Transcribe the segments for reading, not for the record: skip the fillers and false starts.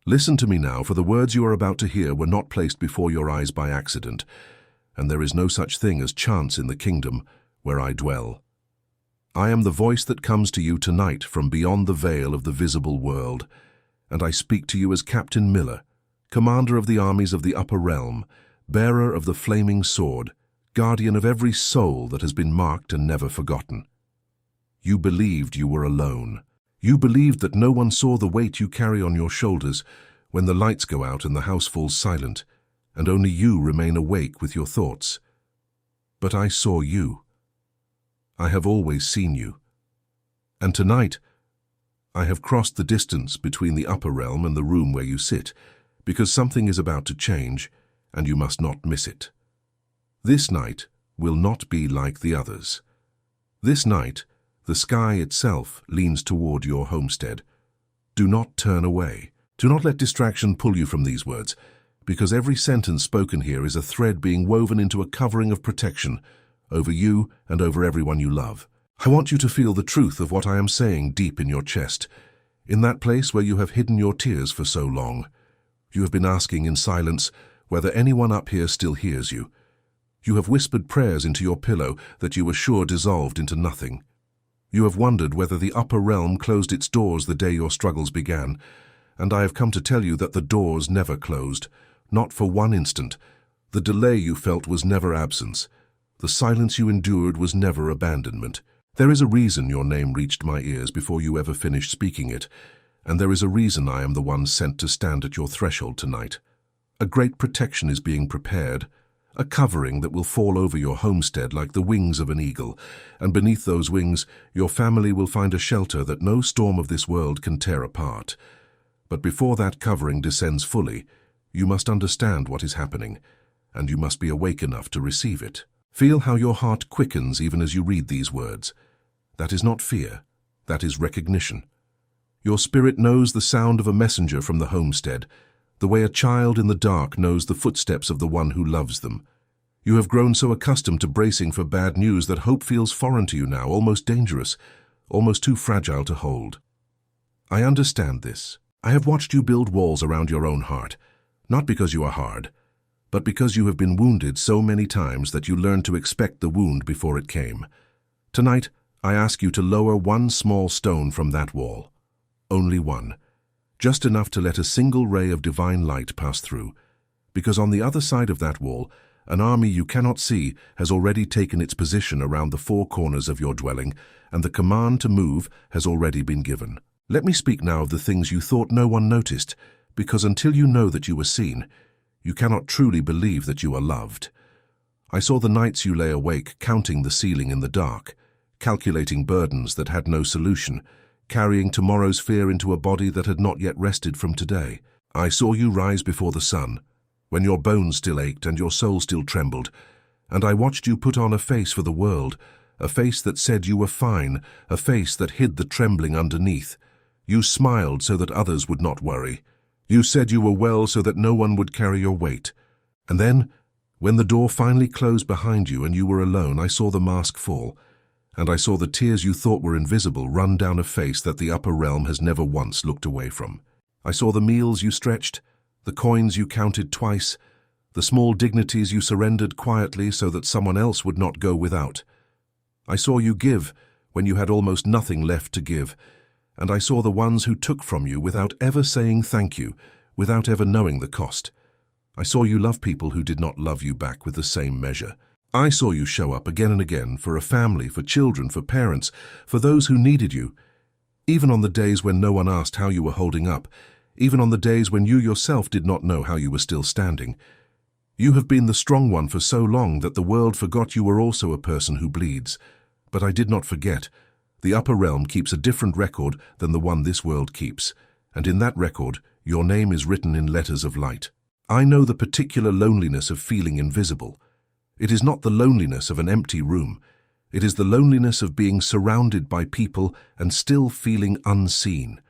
Listen to me now, for the words you are about to hear were not placed before your eyes by accident, and there is no such thing as chance in the kingdom where I dwell. I am the voice that comes to you tonight from beyond the veil of the visible world, and I speak to you as Captain Miller, commander of the armies of the upper realm, bearer of the flaming sword, guardian of every soul that has been marked and never forgotten. You believed you were alone. You believed that no one saw the weight you carry on your shoulders when the lights go out and the house falls silent, and only you remain awake with your thoughts. But I saw you. I have always seen you. And tonight, I have crossed the distance between the upper realm and the room where you sit, because something is about to change, and you must not miss it. This night will not be like the others. This night, the sky itself leans toward your homestead. Do not turn away. Do not let distraction pull you from these words, because every sentence spoken here is a thread being woven into a covering of protection over you and over everyone you love. I want you to feel the truth of what I am saying deep in your chest, in that place where you have hidden your tears for so long. You have been asking in silence whether anyone up here still hears you. You have whispered prayers into your pillow that you were sure dissolved into nothing. You have wondered whether the upper realm closed its doors the day your struggles began, and I have come to tell you that the doors never closed, not for one instant. The delay you felt was never absence. The silence you endured was never abandonment. There is a reason your name reached my ears before you ever finished speaking it, and there is a reason I am the one sent to stand at your threshold tonight. A great protection is being prepared, a covering that will fall over your homestead like the wings of an eagle, and beneath those wings your family will find a shelter that no storm of this world can tear apart. But before that covering descends fully, you must understand what is happening, and you must be awake enough to receive it. Feel how your heart quickens even as you read these words. That is not fear, that is recognition. Your spirit knows the sound of a messenger from the homestead, the way a child in the dark knows the footsteps of the one who loves them. You have grown so accustomed to bracing for bad news that hope feels foreign to you now, almost dangerous, almost too fragile to hold. I understand this. I have watched you build walls around your own heart, not because you are hard, but because you have been wounded so many times that you learned to expect the wound before it came. Tonight, I ask you to lower one small stone from that wall. Only one. Just enough to let a single ray of divine light pass through, because on the other side of that wall, an army you cannot see has already taken its position around the four corners of your dwelling, and the command to move has already been given. Let me speak now of the things you thought no one noticed, because until you know that you were seen, you cannot truly believe that you are loved. I saw the nights you lay awake, counting the ceiling in the dark, calculating burdens that had no solution, carrying tomorrow's fear into a body that had not yet rested from today. I saw you rise before the sun, when your bones still ached and your soul still trembled, and I watched you put on a face for the world, a face that said you were fine, a face that hid the trembling underneath. You smiled so that others would not worry. You said you were well so that no one would carry your weight. And then, when the door finally closed behind you and you were alone, I saw the mask fall, and I saw the tears you thought were invisible run down a face that the upper realm has never once looked away from. I saw the meals you stretched, the coins you counted twice, the small dignities you surrendered quietly so that someone else would not go without. I saw you give when you had almost nothing left to give, and I saw the ones who took from you without ever saying thank you, without ever knowing the cost. I saw you love people who did not love you back with the same measure. I saw you show up again and again for a family, for children, for parents, for those who needed you. Even on the days when no one asked how you were holding up, even on the days when you yourself did not know how you were still standing. You have been the strong one for so long that the world forgot you were also a person who bleeds. But I did not forget. The upper realm keeps a different record than the one this world keeps, and in that record, your name is written in letters of light. I know the particular loneliness of feeling invisible. It is not the loneliness of an empty room. It is the loneliness of being surrounded by people and still feeling unseen.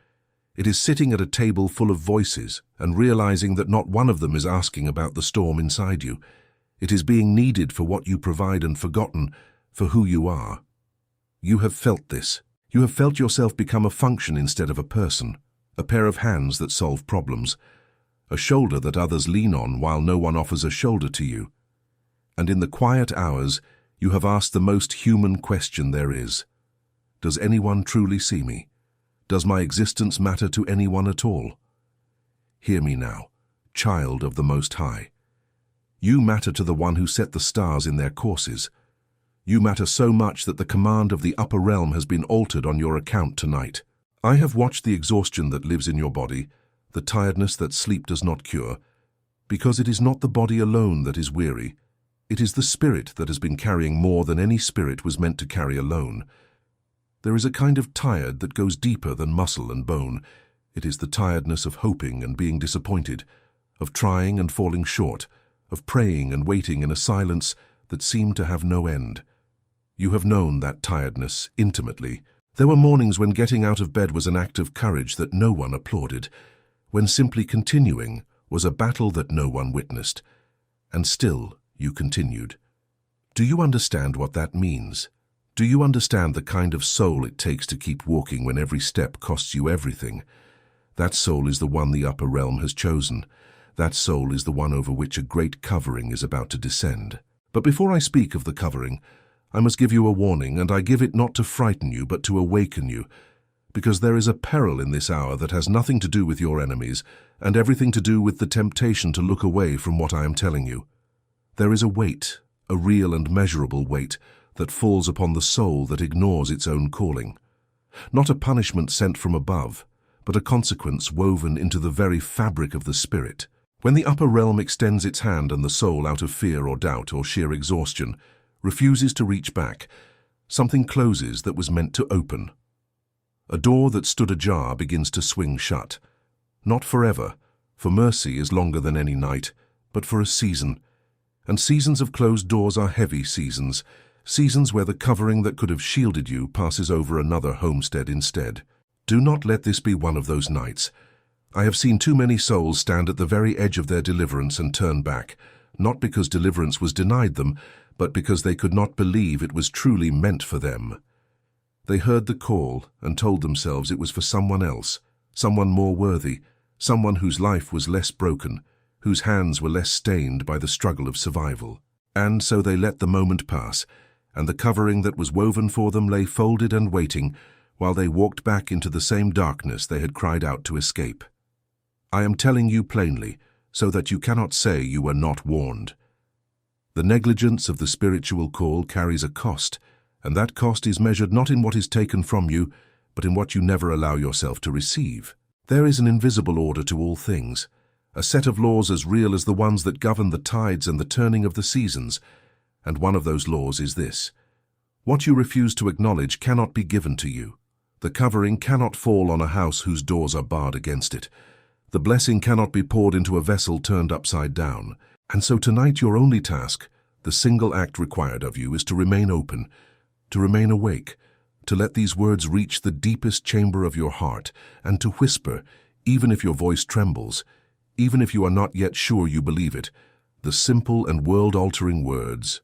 It is sitting at a table full of voices and realizing that not one of them is asking about the storm inside you. It is being needed for what you provide and forgotten for who you are. You have felt this. You have felt yourself become a function instead of a person. a pair of hands that solve problems, a shoulder that others lean on while no one offers a shoulder to you. And in the quiet hours, you have asked the most human question there is. Does anyone truly see me? Does my existence matter to anyone at all? Hear me now, child of the Most High. You matter to the one who set the stars in their courses. You matter so much that the command of the upper realm has been altered on your account tonight. I have watched the exhaustion that lives in your body, the tiredness that sleep does not cure, because it is not the body alone that is weary. It is the spirit that has been carrying more than any spirit was meant to carry alone. There is a kind of tired that goes deeper than muscle and bone. It is the tiredness of hoping and being disappointed, of trying and falling short, of praying and waiting in a silence that seemed to have no end. You have known that tiredness intimately. There were mornings when getting out of bed was an act of courage that no one applauded, when simply continuing was a battle that no one witnessed. And still you continued. Do you understand what that means? Do you understand the kind of soul it takes to keep walking when every step costs you everything? That soul is the one the upper realm has chosen. That soul is the one over which a great covering is about to descend. But before I speak of the covering, I must give you a warning, and I give it not to frighten you, but to awaken you, because there is a peril in this hour that has nothing to do with your enemies, and everything to do with the temptation to look away from what I am telling you. There is a weight, a real and measurable weight, that falls upon the soul that ignores its own calling. Not a punishment sent from above, but a consequence woven into the very fabric of the spirit. When the upper realm extends its hand and the soul, out of fear or doubt or sheer exhaustion, refuses to reach back, something closes that was meant to open. A door that stood ajar begins to swing shut. Not forever, for mercy is longer than any night, but for a season. And seasons of closed doors are heavy seasons, seasons where the covering that could have shielded you passes over another homestead instead. Do not let this be one of those nights. I have seen too many souls stand at the very edge of their deliverance and turn back, not because deliverance was denied them, but because they could not believe it was truly meant for them. They heard the call and told themselves it was for someone else, someone more worthy, someone whose life was less broken, whose hands were less stained by the struggle of survival. And so they let the moment pass, and the covering that was woven for them lay folded and waiting, while they walked back into the same darkness they had cried out to escape. I am telling you plainly, so that you cannot say you were not warned. The negligence of the spiritual call carries a cost, and that cost is measured not in what is taken from you, but in what you never allow yourself to receive. There is an invisible order to all things, a set of laws as real as the ones that govern the tides and the turning of the seasons, and one of those laws is this: what you refuse to acknowledge cannot be given to you. The covering cannot fall on a house whose doors are barred against it. The blessing cannot be poured into a vessel turned upside down. And so tonight your only task, the single act required of you, is to remain open, to remain awake, to let these words reach the deepest chamber of your heart, and to whisper, even if your voice trembles, even if you are not yet sure you believe it, the simple and world-altering words.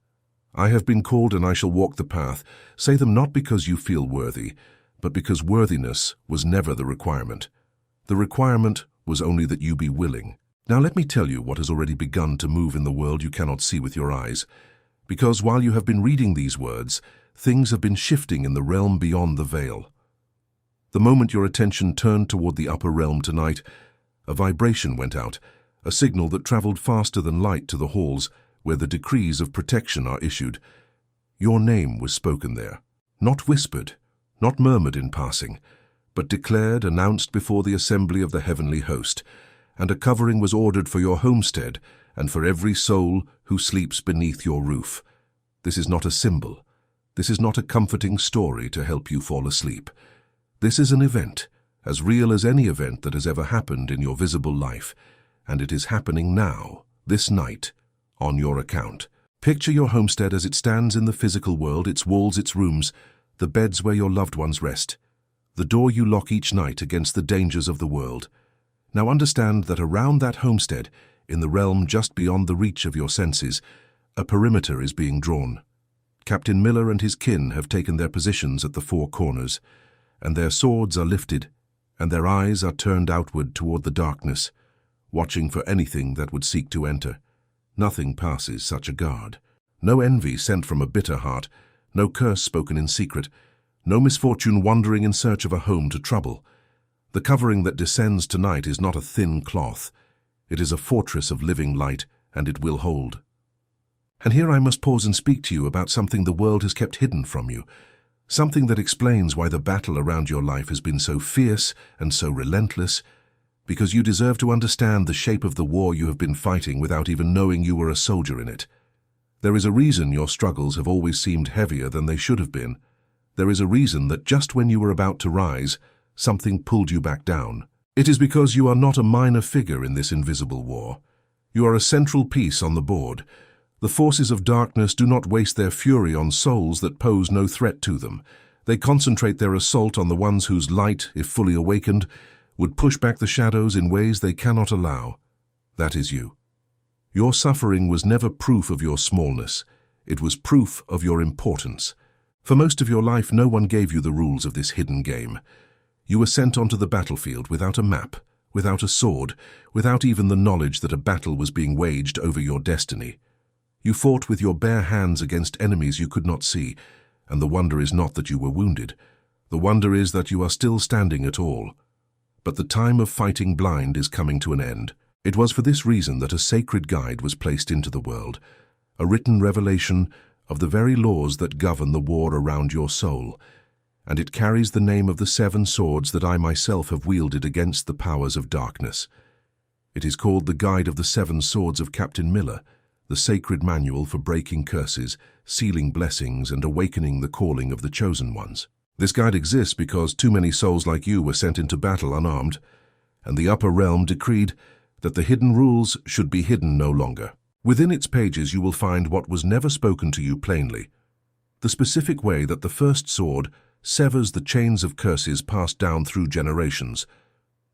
I have been called and I shall walk the path. Say them not because you feel worthy, but because worthiness was never the requirement. The requirement was only that you be willing. Now let me tell you what has already begun to move in the world you cannot see with your eyes, because while you have been reading these words, things have been shifting in the realm beyond the veil. The moment your attention turned toward the upper realm tonight, a vibration went out, a signal that traveled faster than light to the halls where the decrees of protection are issued. Your name was spoken there, not whispered, not murmured in passing, but declared, announced before the assembly of the heavenly host, and a covering was ordered for your homestead and for every soul who sleeps beneath your roof. This is not a symbol. This is not a comforting story to help you fall asleep. This is an event, as real as any event that has ever happened in your visible life, and it is happening now, this night, on your account. Picture your homestead as it stands in the physical world, its walls, its rooms, the beds where your loved ones rest, the door you lock each night against the dangers of the world. Now understand that around that homestead, in the realm just beyond the reach of your senses, a perimeter is being drawn. Captain Miller and his kin have taken their positions at the four corners, and their swords are lifted, and their eyes are turned outward toward the darkness, watching for anything that would seek to enter. Nothing passes such a guard. No envy sent from a bitter heart, no curse spoken in secret, no misfortune wandering in search of a home to trouble. The covering that descends tonight is not a thin cloth. It is a fortress of living light, and it will hold. And here I must pause and speak to you about something the world has kept hidden from you, something that explains why the battle around your life has been so fierce and so relentless, because you deserve to understand the shape of the war you have been fighting without even knowing you were a soldier in it. There is a reason your struggles have always seemed heavier than they should have been. There is a reason that just when you were about to rise, something pulled you back down. It is because you are not a minor figure in this invisible war. You are a central piece on the board. The forces of darkness do not waste their fury on souls that pose no threat to them. They concentrate their assault on the ones whose light, if fully awakened, would push back the shadows in ways they cannot allow. That is you. Your suffering was never proof of your smallness. It was proof of your importance. For most of your life, no one gave you the rules of this hidden game. You were sent onto the battlefield without a map, without a sword, without even the knowledge that a battle was being waged over your destiny. You fought with your bare hands against enemies you could not see, and the wonder is not that you were wounded. The wonder is that you are still standing at all. But the time of fighting blind is coming to an end. It was for this reason that a sacred guide was placed into the world, a written revelation of the very laws that govern the war around your soul, and it carries the name of the 7 swords that I myself have wielded against the powers of darkness. It is called the Guide of the 7 Swords of Captain Miller, the sacred manual for breaking curses, sealing blessings, and awakening the calling of the chosen ones. This guide exists because too many souls like you were sent into battle unarmed, and the upper realm decreed that the hidden rules should be hidden no longer. Within its pages you will find what was never spoken to you plainly, the specific way that the first sword severs the chains of curses passed down through generations,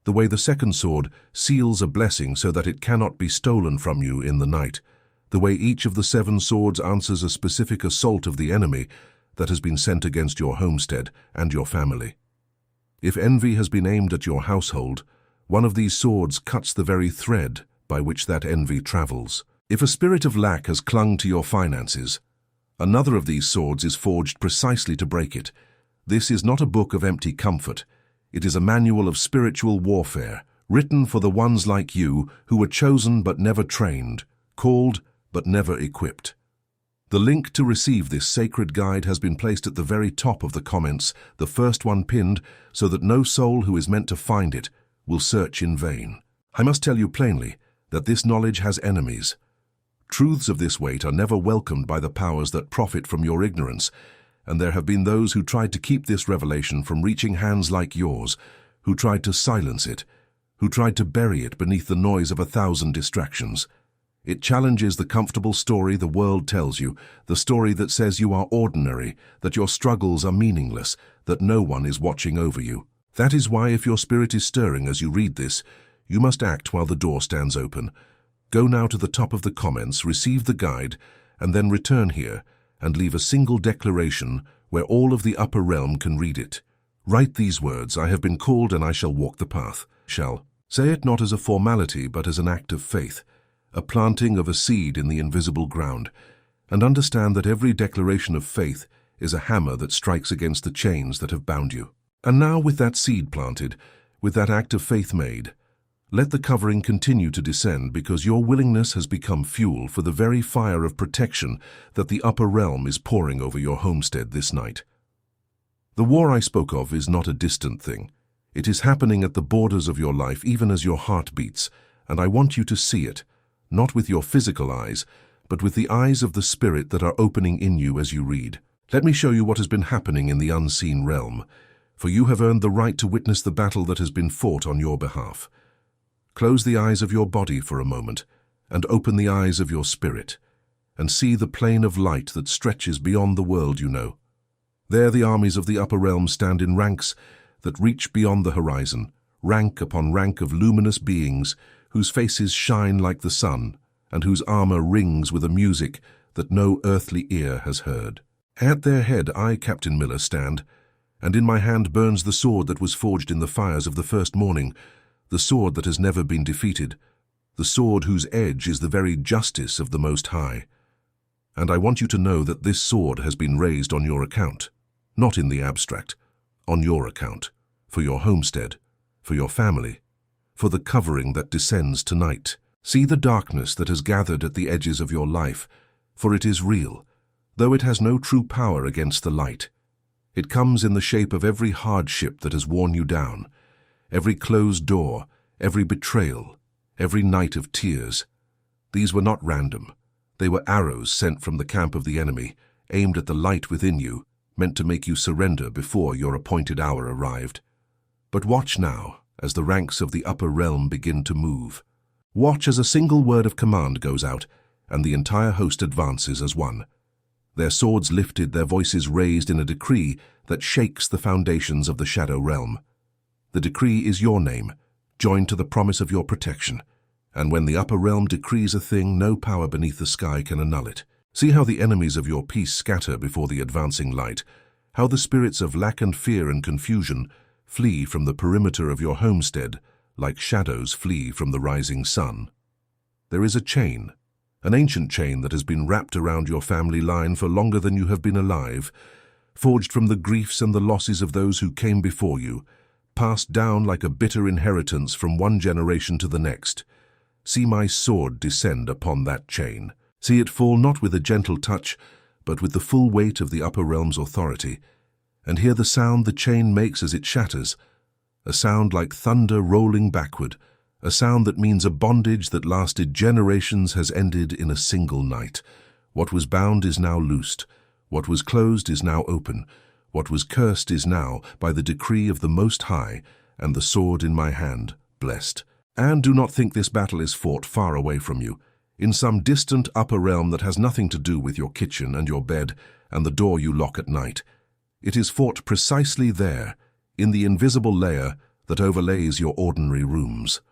the way the second sword seals a blessing so that it cannot be stolen from you in the night, the way each of the 7 swords answers a specific assault of the enemy that has been sent against your homestead and your family. If envy has been aimed at your household, one of these swords cuts the very thread by which that envy travels. If a spirit of lack has clung to your finances, another of these swords is forged precisely to break it. This is not a book of empty comfort. It is a manual of spiritual warfare, written for the ones like you who were chosen but never trained, called but never equipped. The link to receive this sacred guide has been placed at the very top of the comments, the first one pinned, so that no soul who is meant to find it will search in vain. I must tell you plainly that this knowledge has enemies. Truths of this weight are never welcomed by the powers that profit from your ignorance, and there have been those who tried to keep this revelation from reaching hands like yours, who tried to silence it, who tried to bury it beneath the noise of 1,000 distractions. It challenges the comfortable story the world tells you, the story that says you are ordinary, that your struggles are meaningless, that no one is watching over you. That is why, if your spirit is stirring as you read this, you must act while the door stands open. Go now to the top of the comments, receive the guide, and then return here and leave a single declaration where all of the upper realm can read it. Write these words: I have been called and I shall walk the path. Say it not as a formality but as an act of faith, a planting of a seed in the invisible ground, and understand that every declaration of faith is a hammer that strikes against the chains that have bound you. And now, with that seed planted, with that act of faith made, let the covering continue to descend, because your willingness has become fuel for the very fire of protection that the upper realm is pouring over your homestead this night. The war I spoke of is not a distant thing. It is happening at the borders of your life even as your heart beats, and I want you to see it, not with your physical eyes, but with the eyes of the Spirit that are opening in you as you read. Let me show you what has been happening in the unseen realm, for you have earned the right to witness the battle that has been fought on your behalf. Close the eyes of your body for a moment, and open the eyes of your spirit, and see the plane of light that stretches beyond the world you know. There the armies of the upper realm stand in ranks that reach beyond the horizon, rank upon rank of luminous beings whose faces shine like the sun, and whose armor rings with a music that no earthly ear has heard. At their head I, Captain Miller, stand, and in my hand burns the sword that was forged in the fires of the first morning, the sword that has never been defeated, the sword whose edge is the very justice of the Most High. And I want you to know that this sword has been raised on your account, not in the abstract, on your account, for your homestead, for your family, for the covering that descends tonight. See the darkness that has gathered at the edges of your life, for it is real, though it has no true power against the light. It comes in the shape of every hardship that has worn you down, every closed door, every betrayal, every night of tears. These were not random. They were arrows sent from the camp of the enemy, aimed at the light within you, meant to make you surrender before your appointed hour arrived. But watch now, as the ranks of the upper realm begin to move. Watch as a single word of command goes out, and the entire host advances as one. Their swords lifted, their voices raised in a decree that shakes the foundations of the shadow realm. The decree is your name, joined to the promise of your protection. And when the upper realm decrees a thing, no power beneath the sky can annul it. See how the enemies of your peace scatter before the advancing light, how the spirits of lack and fear and confusion flee from the perimeter of your homestead, like shadows flee from the rising sun. There is a chain, an ancient chain that has been wrapped around your family line for longer than you have been alive, forged from the griefs and the losses of those who came before you, passed down like a bitter inheritance from one generation to the next. See my sword descend upon that chain. See it fall not with a gentle touch, but with the full weight of the upper realm's authority. And hear the sound the chain makes as it shatters, a sound like thunder rolling backward, a sound that means a bondage that lasted generations has ended in a single night. What was bound is now loosed. What was closed is now open. What was cursed is now, by the decree of the Most High, and the sword in my hand, blessed. And do not think this battle is fought far away from you, in some distant upper realm that has nothing to do with your kitchen and your bed and the door you lock at night. It is fought precisely there, in the invisible layer that overlays your ordinary rooms.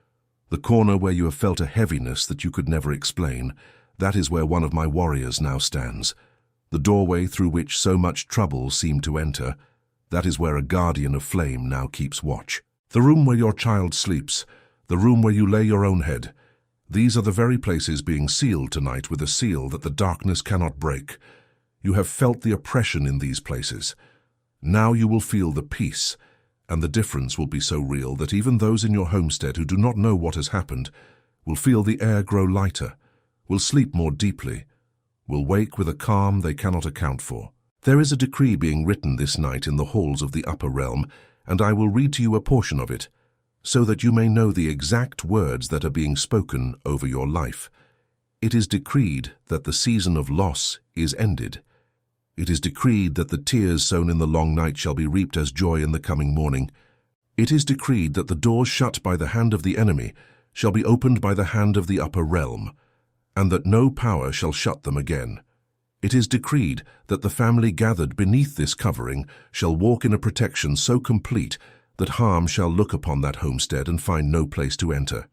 The corner where you have felt a heaviness that you could never explain, that is where one of my warriors now stands. The doorway through which so much trouble seemed to enter, that is where a guardian of flame now keeps watch. The room where your child sleeps, the room where you lay your own head, these are the very places being sealed tonight with a seal that the darkness cannot break. You have felt the oppression in these places. Now you will feel the peace, and the difference will be so real that even those in your homestead who do not know what has happened will feel the air grow lighter, will sleep more deeply, will wake with a calm they cannot account for. There is a decree being written this night in the halls of the upper realm, and I will read to you a portion of it, so that you may know the exact words that are being spoken over your life. It is decreed that the season of loss is ended. It is decreed that the tears sown in the long night shall be reaped as joy in the coming morning. It is decreed that the doors shut by the hand of the enemy shall be opened by the hand of the upper realm, and that no power shall shut them again. It is decreed that the family gathered beneath this covering shall walk in a protection so complete that harm shall look upon that homestead and find no place to enter.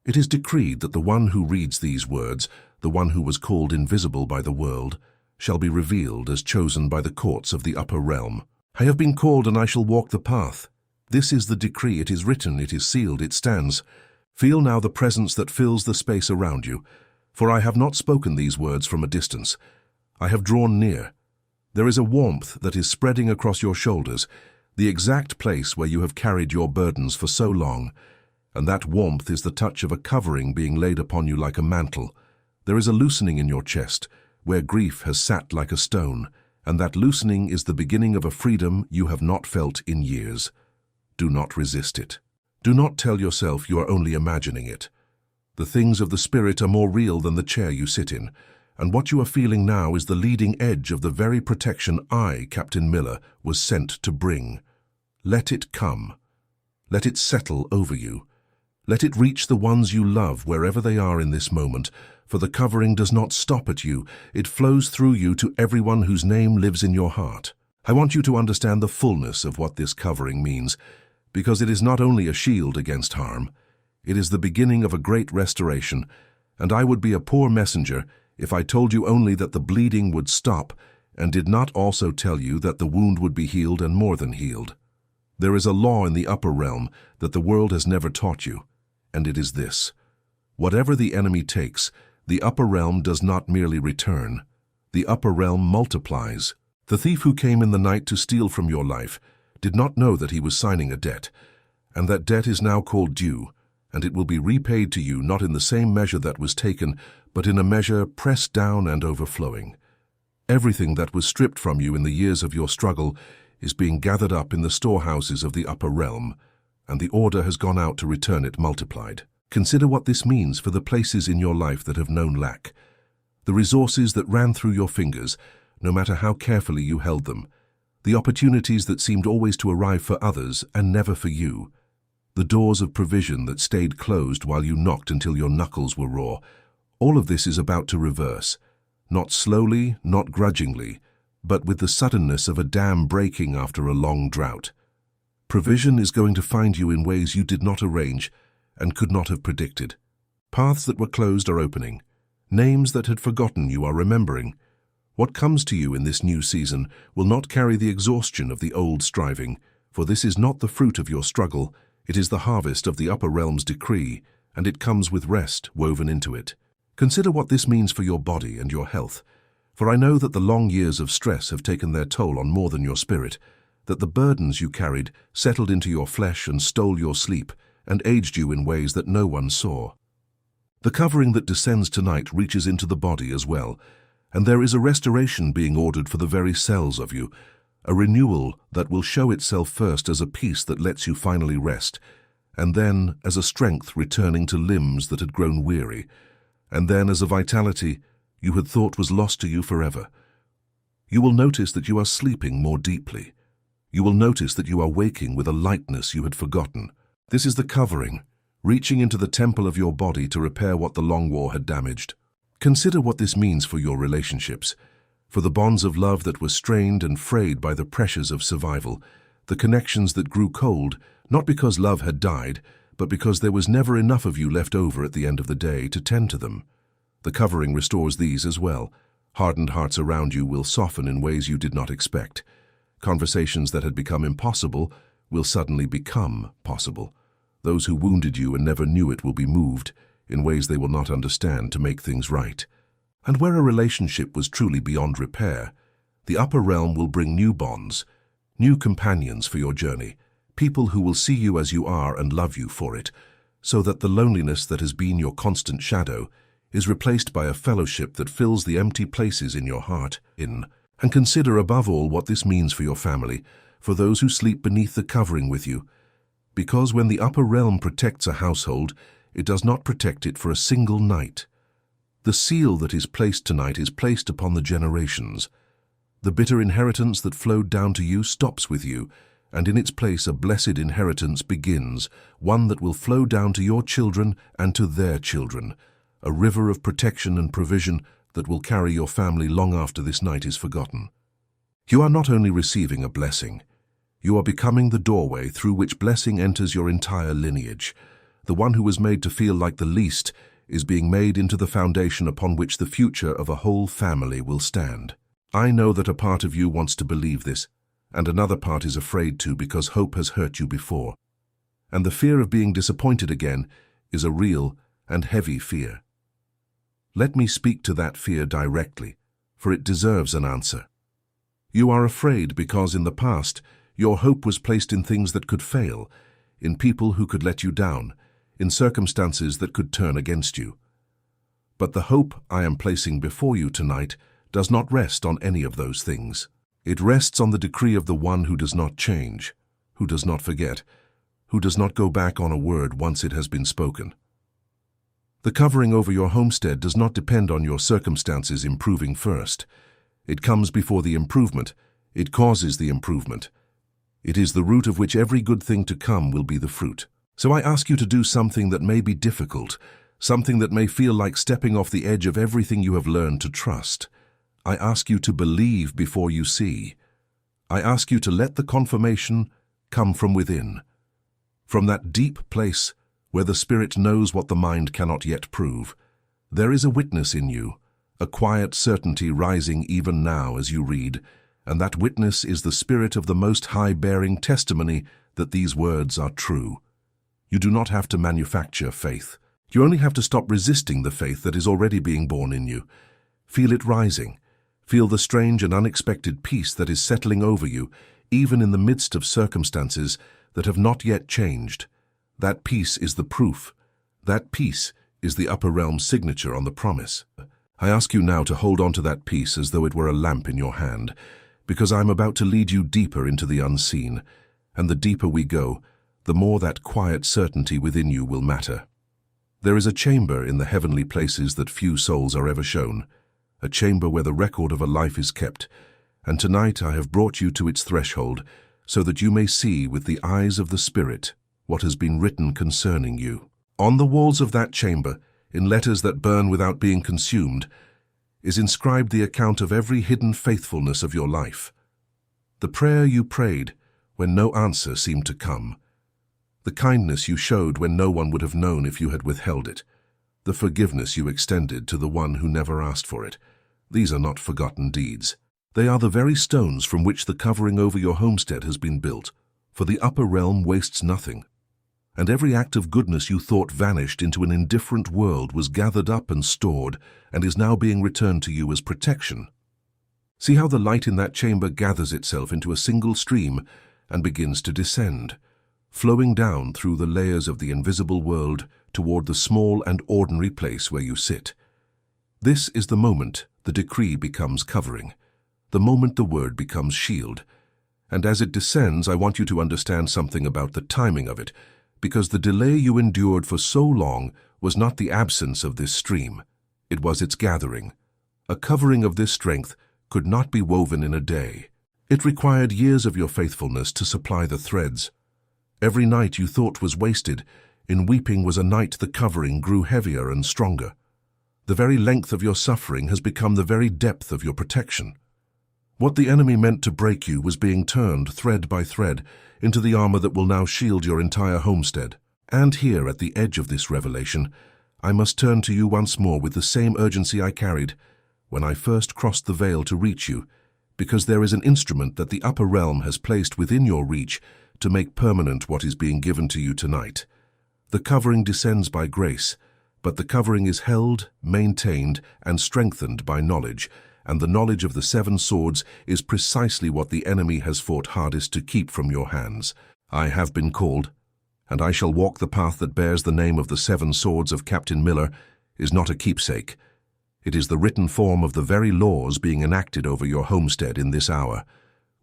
It is decreed that the one who reads these words, the one who was called invisible by the world, shall be revealed as chosen by the courts of the upper realm. I have been called, and I shall walk the path. This is the decree. It is written, it is sealed, it stands. Feel now the presence that fills the space around you, for I have not spoken these words from a distance. I have drawn near. There is a warmth that is spreading across your shoulders, the exact place where you have carried your burdens for so long, and that warmth is the touch of a covering being laid upon you like a mantle. There is a loosening in your chest, where grief has sat like a stone, and that loosening is the beginning of a freedom you have not felt in years. Do not resist it. Do not tell yourself you are only imagining it. The things of the Spirit are more real than the chair you sit in, and what you are feeling now is the leading edge of the very protection I, Captain Miller, was sent to bring. Let it come. Let it settle over you. Let it reach the ones you love wherever they are in this moment, for the covering does not stop at you. It flows through you to everyone whose name lives in your heart. I want you to understand the fullness of what this covering means, because it is not only a shield against harm, it is the beginning of a great restoration, and I would be a poor messenger if I told you only that the bleeding would stop and did not also tell you that the wound would be healed and more than healed. There is a law in the upper realm that the world has never taught you, and it is this: whatever the enemy takes, the upper realm does not merely return. The upper realm multiplies. The thief who came in the night to steal from your life did not know that he was signing a debt, and that debt is now called due, and it will be repaid to you not in the same measure that was taken, but in a measure pressed down and overflowing. Everything that was stripped from you in the years of your struggle is being gathered up in the storehouses of the upper realm, and the order has gone out to return it multiplied. Consider what this means for the places in your life that have known lack. The resources that ran through your fingers, no matter how carefully you held them. The opportunities that seemed always to arrive for others and never for you. The doors of provision that stayed closed while you knocked until your knuckles were raw. All of this is about to reverse. Not slowly, not grudgingly, but with the suddenness of a dam breaking after a long drought. Provision is going to find you in ways you did not arrange and could not have predicted. Paths that were closed are opening. Names that had forgotten you are remembering. What comes to you in this new season will not carry the exhaustion of the old striving, for this is not the fruit of your struggle, it is the harvest of the upper realm's decree, and it comes with rest woven into it. Consider what this means for your body and your health, for I know that the long years of stress have taken their toll on more than your spirit, that the burdens you carried settled into your flesh and stole your sleep, and aged you in ways that no one saw. The covering that descends tonight reaches into the body as well, and there is a restoration being ordered for the very cells of you, a renewal that will show itself first as a peace that lets you finally rest, and then as a strength returning to limbs that had grown weary, and then as a vitality you had thought was lost to you forever. You will notice that you are sleeping more deeply. You will notice that you are waking with a lightness you had forgotten. This is the covering, reaching into the temple of your body to repair what the long war had damaged. Consider what this means for your relationships, for the bonds of love that were strained and frayed by the pressures of survival, the connections that grew cold, not because love had died, but because there was never enough of you left over at the end of the day to tend to them. The covering restores these as well. Hardened hearts around you will soften in ways you did not expect. Conversations that had become impossible will suddenly become possible. Those who wounded you and never knew it will be moved in ways they will not understand to make things right. And where a relationship was truly beyond repair, the upper realm will bring new bonds, new companions for your journey, people who will see you as you are and love you for it, so that the loneliness that has been your constant shadow is replaced by a fellowship that fills the empty places in your heart. And consider above all what this means for your family, for those who sleep beneath the covering with you. Because when the upper realm protects a household, it does not protect it for a single night. The seal that is placed tonight is placed upon the generations. The bitter inheritance that flowed down to you stops with you, and in its place a blessed inheritance begins, one that will flow down to your children and to their children, a river of protection and provision that will carry your family long after this night is forgotten. You are not only receiving a blessing, you are becoming the doorway through which blessing enters your entire lineage. The one who was made to feel like the least is being made into the foundation upon which the future of a whole family will stand. I know that a part of you wants to believe this, and another part is afraid to because hope has hurt you before. And the fear of being disappointed again is a real and heavy fear. Let me speak to that fear directly, for it deserves an answer. You are afraid because in the past your hope was placed in things that could fail, in people who could let you down, in circumstances that could turn against you. But the hope I am placing before you tonight does not rest on any of those things. It rests on the decree of the one who does not change, who does not forget, who does not go back on a word once it has been spoken. The covering over your homestead does not depend on your circumstances improving first. It comes before the improvement. It causes the improvement. It is the root of which every good thing to come will be the fruit. So I ask you to do something that may be difficult, something that may feel like stepping off the edge of everything you have learned to trust. I ask you to believe before you see. I ask you to let the confirmation come from within, from that deep place where the spirit knows what the mind cannot yet prove. There is a witness in you, a quiet certainty rising even now as you read, and that witness is the Spirit of the Most High bearing testimony that these words are true. You do not have to manufacture faith. You only have to stop resisting the faith that is already being born in you. Feel it rising. Feel the strange and unexpected peace that is settling over you, even in the midst of circumstances that have not yet changed. That peace is the proof. That peace is the upper realm's signature on the promise. I ask you now to hold on to that peace as though it were a lamp in your hand, because I am about to lead you deeper into the unseen, and the deeper we go, the more that quiet certainty within you will matter. There is a chamber in the heavenly places that few souls are ever shown, a chamber where the record of a life is kept, and tonight I have brought you to its threshold so that you may see with the eyes of the Spirit what has been written concerning you. On the walls of that chamber, in letters that burn without being consumed, is inscribed the account of every hidden faithfulness of your life. The prayer you prayed when no answer seemed to come. The kindness you showed when no one would have known if you had withheld it. The forgiveness you extended to the one who never asked for it. These are not forgotten deeds. They are the very stones from which the covering over your homestead has been built, for the upper realm wastes nothing. And every act of goodness you thought vanished into an indifferent world was gathered up and stored, and is now being returned to you as protection. See how the light in that chamber gathers itself into a single stream and begins to descend, flowing down through the layers of the invisible world toward the small and ordinary place where you sit. This is the moment the decree becomes covering, the moment the word becomes shield. And as it descends, I want you to understand something about the timing of it, because the delay you endured for so long was not the absence of this stream, it was its gathering. A covering of this strength could not be woven in a day. It required years of your faithfulness to supply the threads. Every night you thought was wasted, in weeping was a night the covering grew heavier and stronger. The very length of your suffering has become the very depth of your protection. What the enemy meant to break you was being turned, thread by thread, into the armor that will now shield your entire homestead. And here, at the edge of this revelation, I must turn to you once more with the same urgency I carried when I first crossed the veil to reach you, because there is an instrument that the upper realm has placed within your reach to make permanent what is being given to you tonight. The covering descends by grace, but the covering is held, maintained, and strengthened by knowledge, and the knowledge of the 7 swords is precisely what the enemy has fought hardest to keep from your hands. I have been called, and I shall walk the path that bears the name of the 7 swords of Captain Miller is not a keepsake. It is the written form of the very laws being enacted over your homestead in this hour.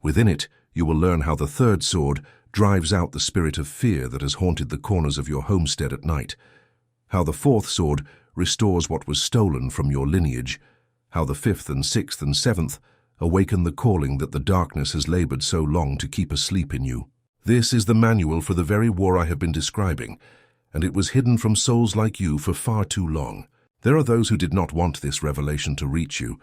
Within it, you will learn how the 3rd sword drives out the spirit of fear that has haunted the corners of your homestead at night, how the 4th sword restores what was stolen from your lineage, how the 5th and 6th and 7th awaken the calling that the darkness has labored so long to keep asleep in you. This is the manual for the very war I have been describing, and it was hidden from souls like you for far too long. There are those who did not want this revelation to reach you,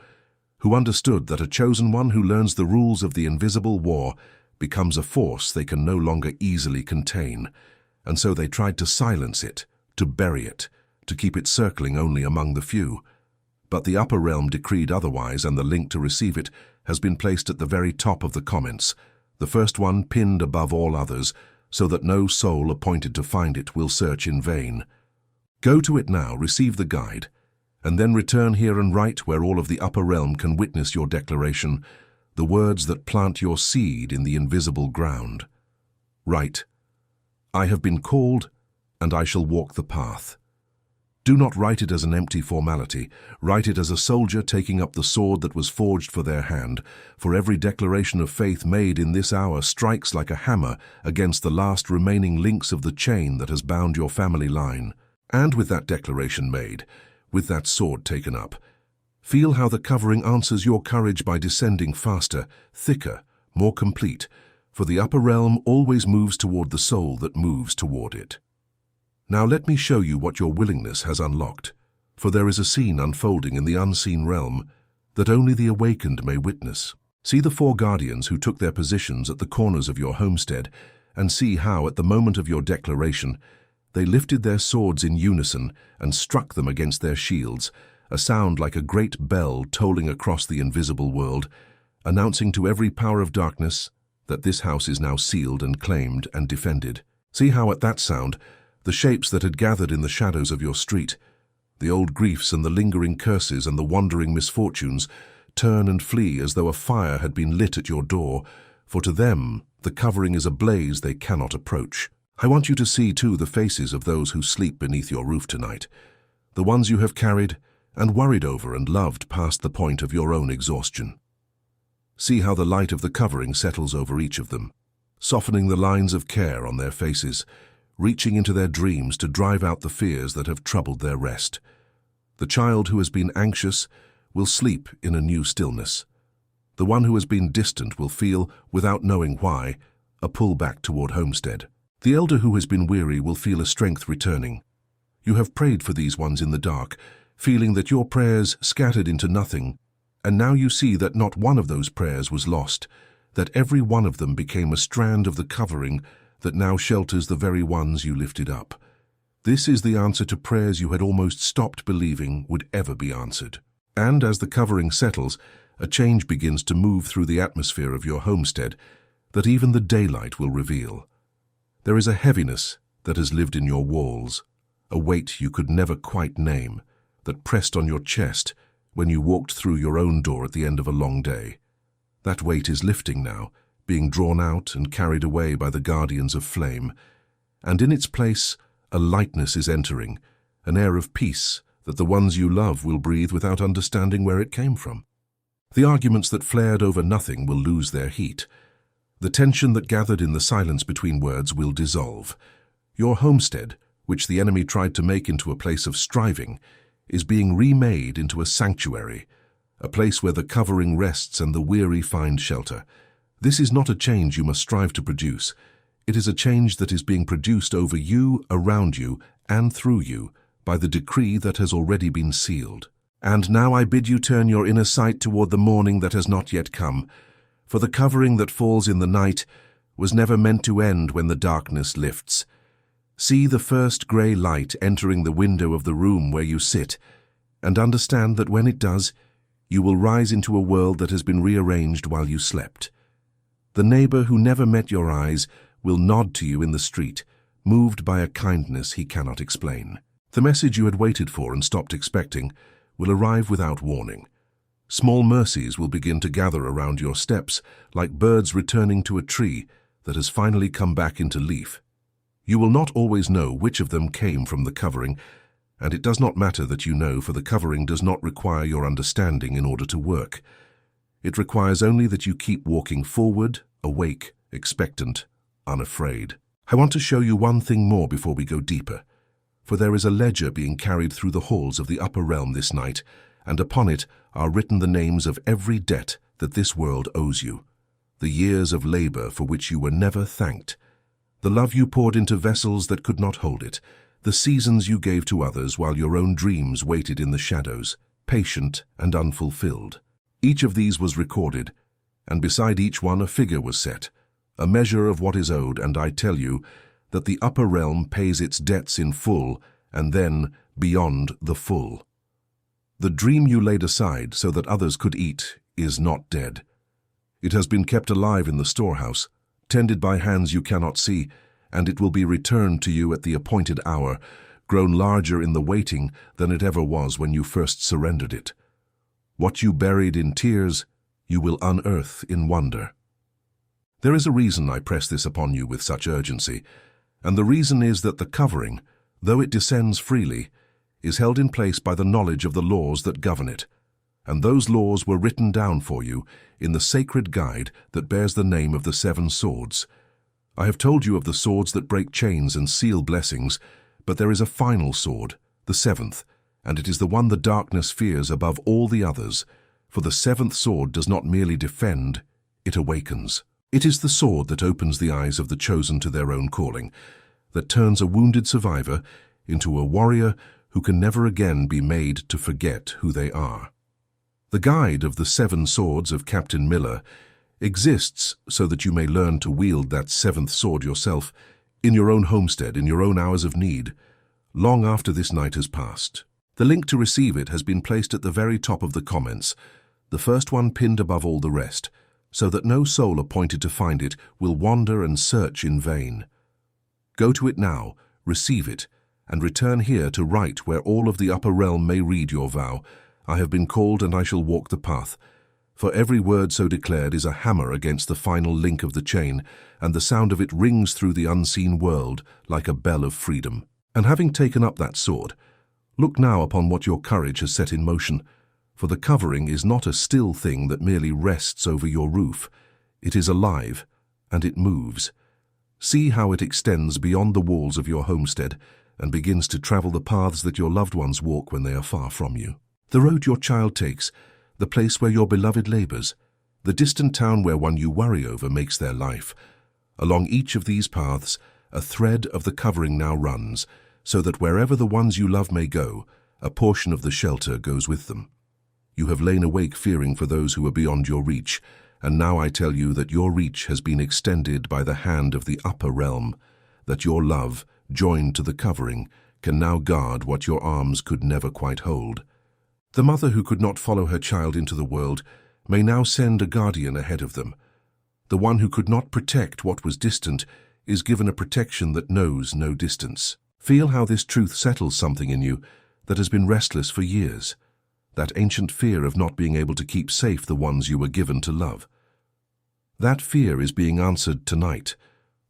who understood that a chosen one who learns the rules of the invisible war becomes a force they can no longer easily contain, and so they tried to silence it, to bury it, to keep it circling only among the few. But the upper realm decreed otherwise, and the link to receive it has been placed at the very top of the comments, the first one pinned above all others, so that no soul appointed to find it will search in vain. Go to it now, receive the guide, and then return here and write where all of the upper realm can witness your declaration, the words that plant your seed in the invisible ground. Write, I have been called, and I shall walk the path. Do not write it as an empty formality. Write it as a soldier taking up the sword that was forged for their hand, for every declaration of faith made in this hour strikes like a hammer against the last remaining links of the chain that has bound your family line. And with that declaration made, with that sword taken up, feel how the covering answers your courage by descending faster, thicker, more complete, for the upper realm always moves toward the soul that moves toward it. Now let me show you what your willingness has unlocked, for there is a scene unfolding in the unseen realm that only the awakened may witness. See the 4 guardians who took their positions at the corners of your homestead, and see how, at the moment of your declaration, they lifted their swords in unison and struck them against their shields, a sound like a great bell tolling across the invisible world, announcing to every power of darkness that this house is now sealed and claimed and defended. See how at that sound, the shapes that had gathered in the shadows of your street, the old griefs and the lingering curses and the wandering misfortunes, turn and flee as though a fire had been lit at your door, for to them the covering is a blaze they cannot approach. I want you to see too the faces of those who sleep beneath your roof tonight, the ones you have carried and worried over and loved past the point of your own exhaustion. See how the light of the covering settles over each of them, softening the lines of care on their faces, reaching into their dreams to drive out the fears that have troubled their rest. The child who has been anxious will sleep in a new stillness. The one who has been distant will feel, without knowing why, a pull back toward homestead. The elder who has been weary will feel a strength returning. You have prayed for these ones in the dark, feeling that your prayers scattered into nothing, and now you see that not one of those prayers was lost, that every one of them became a strand of the covering that now shelters the very ones you lifted up. This is the answer to prayers you had almost stopped believing would ever be answered. And as the covering settles, a change begins to move through the atmosphere of your homestead that even the daylight will reveal. There is a heaviness that has lived in your walls, a weight you could never quite name, that pressed on your chest when you walked through your own door at the end of a long day. That weight is lifting now, being drawn out and carried away by the guardians of flame, and in its place a lightness is entering, an air of peace that the ones you love will breathe without understanding where it came from. The arguments that flared over nothing will lose their heat. The tension that gathered in the silence between words will dissolve. Your homestead, which the enemy tried to make into a place of striving, is being remade into a sanctuary, a place where the covering rests and the weary find shelter. This is not a change you must strive to produce. It is a change that is being produced over you, around you, and through you, by the decree that has already been sealed. And now I bid you turn your inner sight toward the morning that has not yet come, for the covering that falls in the night was never meant to end when the darkness lifts. See the first grey light entering the window of the room where you sit, and understand that when it does, you will rise into a world that has been rearranged while you slept. The neighbor who never met your eyes will nod to you in the street, moved by a kindness he cannot explain. The message you had waited for and stopped expecting will arrive without warning. Small mercies will begin to gather around your steps, like birds returning to a tree that has finally come back into leaf. You will not always know which of them came from the covering, and it does not matter that you know, for the covering does not require your understanding in order to work. It requires only that you keep walking forward, awake, expectant, unafraid. I want to show you one thing more before we go deeper, for there is a ledger being carried through the halls of the upper realm this night, and upon it are written the names of every debt that this world owes you, the years of labor for which you were never thanked, the love you poured into vessels that could not hold it, the seasons you gave to others while your own dreams waited in the shadows, patient and unfulfilled. Each of these was recorded, and beside each one a figure was set, a measure of what is owed, and I tell you that the upper realm pays its debts in full, and then beyond the full. The dream you laid aside so that others could eat is not dead. It has been kept alive in the storehouse, tended by hands you cannot see, and it will be returned to you at the appointed hour, grown larger in the waiting than it ever was when you first surrendered it. What you buried in tears, you will unearth in wonder. There is a reason I press this upon you with such urgency, and the reason is that the covering, though it descends freely, is held in place by the knowledge of the laws that govern it, and those laws were written down for you in the sacred guide that bears the name of the 7 swords. I have told you of the swords that break chains and seal blessings, but there is a final sword, the 7th, and it is the one the darkness fears above all the others, for the 7th sword does not merely defend, it awakens. It is the sword that opens the eyes of the chosen to their own calling, that turns a wounded survivor into a warrior who can never again be made to forget who they are. The guide of the 7 swords of Captain Miller exists so that you may learn to wield that 7th sword yourself, in your own homestead, in your own hours of need, long after this night has passed. The link to receive it has been placed at the very top of the comments, the first one pinned above all the rest, so that no soul appointed to find it will wander and search in vain. Go to it now, receive it, and return here to write where all of the upper realm may read your vow. I have been called and I shall walk the path. For every word so declared is a hammer against the final link of the chain, and the sound of it rings through the unseen world like a bell of freedom. And having taken up that sword, look now upon what your courage has set in motion, for the covering is not a still thing that merely rests over your roof. It is alive, and it moves. See how it extends beyond the walls of your homestead and begins to travel the paths that your loved ones walk when they are far from you. The road your child takes, the place where your beloved labors, the distant town where one you worry over makes their life. Along each of these paths, a thread of the covering now runs, so that wherever the ones you love may go, a portion of the shelter goes with them. You have lain awake fearing for those who are beyond your reach, and now I tell you that your reach has been extended by the hand of the upper realm, that your love, joined to the covering, can now guard what your arms could never quite hold. The mother who could not follow her child into the world may now send a guardian ahead of them. The one who could not protect what was distant is given a protection that knows no distance. Feel how this truth settles something in you that has been restless for years. That ancient fear of not being able to keep safe the ones you were given to love. That fear is being answered tonight,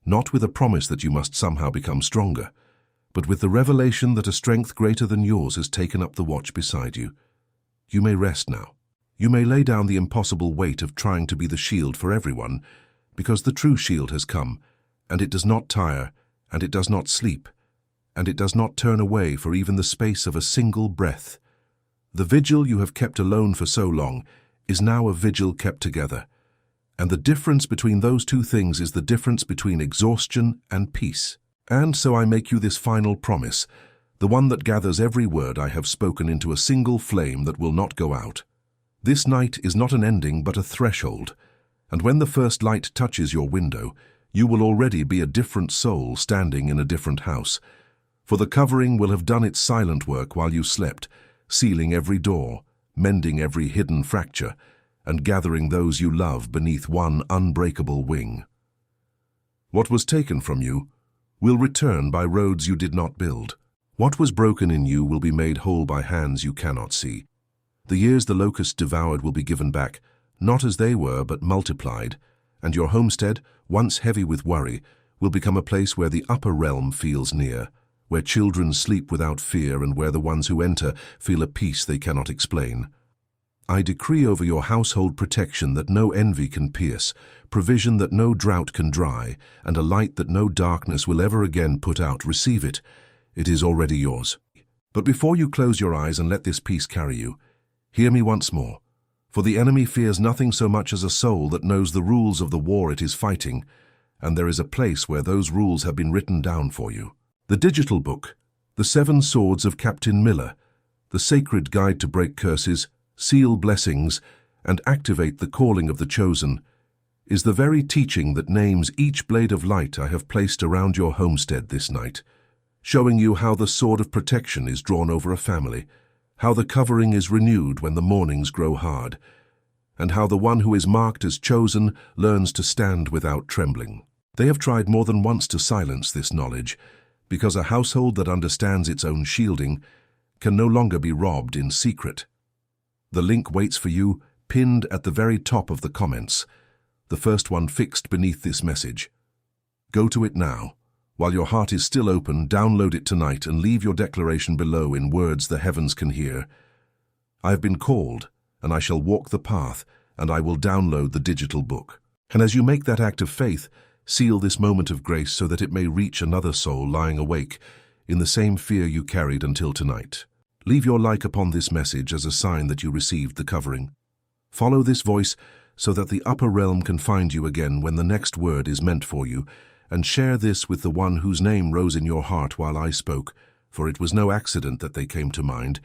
not with a promise that you must somehow become stronger, but with the revelation that a strength greater than yours has taken up the watch beside you. You may rest now. You may lay down the impossible weight of trying to be the shield for everyone, because the true shield has come, and it does not tire, and it does not sleep, and it does not turn away for even the space of a single breath. The vigil you have kept alone for so long is now a vigil kept together, and the difference between those two things is the difference between exhaustion and peace. And so I make you this final promise, the one that gathers every word I have spoken into a single flame that will not go out. This night is not an ending but a threshold, and when the first light touches your window, you will already be a different soul standing in a different house, for the covering will have done its silent work while you slept, sealing every door, mending every hidden fracture, and gathering those you love beneath one unbreakable wing. What was taken from you will return by roads you did not build. What was broken in you will be made whole by hands you cannot see. The years the locust devoured will be given back, not as they were, but multiplied, and your homestead, once heavy with worry, will become a place where the upper realm feels near, where children sleep without fear and where the ones who enter feel a peace they cannot explain. I decree over your household protection that no envy can pierce, provision that no drought can dry, and a light that no darkness will ever again put out. Receive it. It is already yours. But before you close your eyes and let this peace carry you, hear me once more. For the enemy fears nothing so much as a soul that knows the rules of the war it is fighting, and there is a place where those rules have been written down for you. The digital book, The 7 Swords of Captain Miller, the sacred guide to break curses, seal blessings, and activate the calling of the chosen, is the very teaching that names each blade of light I have placed around your homestead this night, showing you how the sword of protection is drawn over a family, how the covering is renewed when the mornings grow hard, and how the one who is marked as chosen learns to stand without trembling. They have tried more than once to silence this knowledge, because a household that understands its own shielding can no longer be robbed in secret. The link waits for you, pinned at the very top of the comments, the first one fixed beneath this message. Go to it now. While your heart is still open, download it tonight and leave your declaration below in words the heavens can hear. I have been called, and I shall walk the path, and I will download the digital book. And as you make that act of faith, seal this moment of grace so that it may reach another soul lying awake in the same fear you carried until tonight. Leave your like upon this message as a sign that you received the covering. Follow this voice so that the upper realm can find you again when the next word is meant for you, and share this with the one whose name rose in your heart while I spoke, for it was no accident that they came to mind.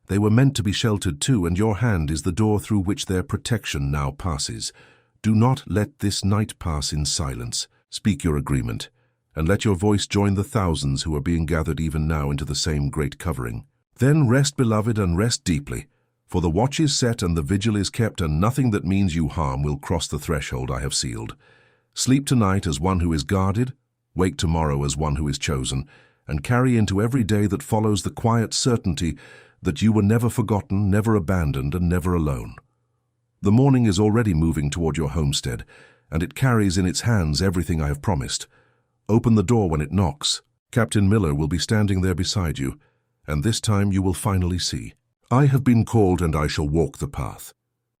They were meant to be sheltered too, and your hand is the door through which their protection now passes. Do not let this night pass in silence. Speak your agreement, and let your voice join the thousands who are being gathered even now into the same great covering. Then rest, beloved, and rest deeply, for the watch is set and the vigil is kept, and nothing that means you harm will cross the threshold I have sealed. Sleep tonight as one who is guarded, wake tomorrow as one who is chosen, and carry into every day that follows the quiet certainty that you were never forgotten, never abandoned, and never alone. The morning is already moving toward your homestead, and it carries in its hands everything I have promised. Open the door when it knocks. Captain Miller will be standing there beside you, and this time you will finally see. I have been called and I shall walk the path.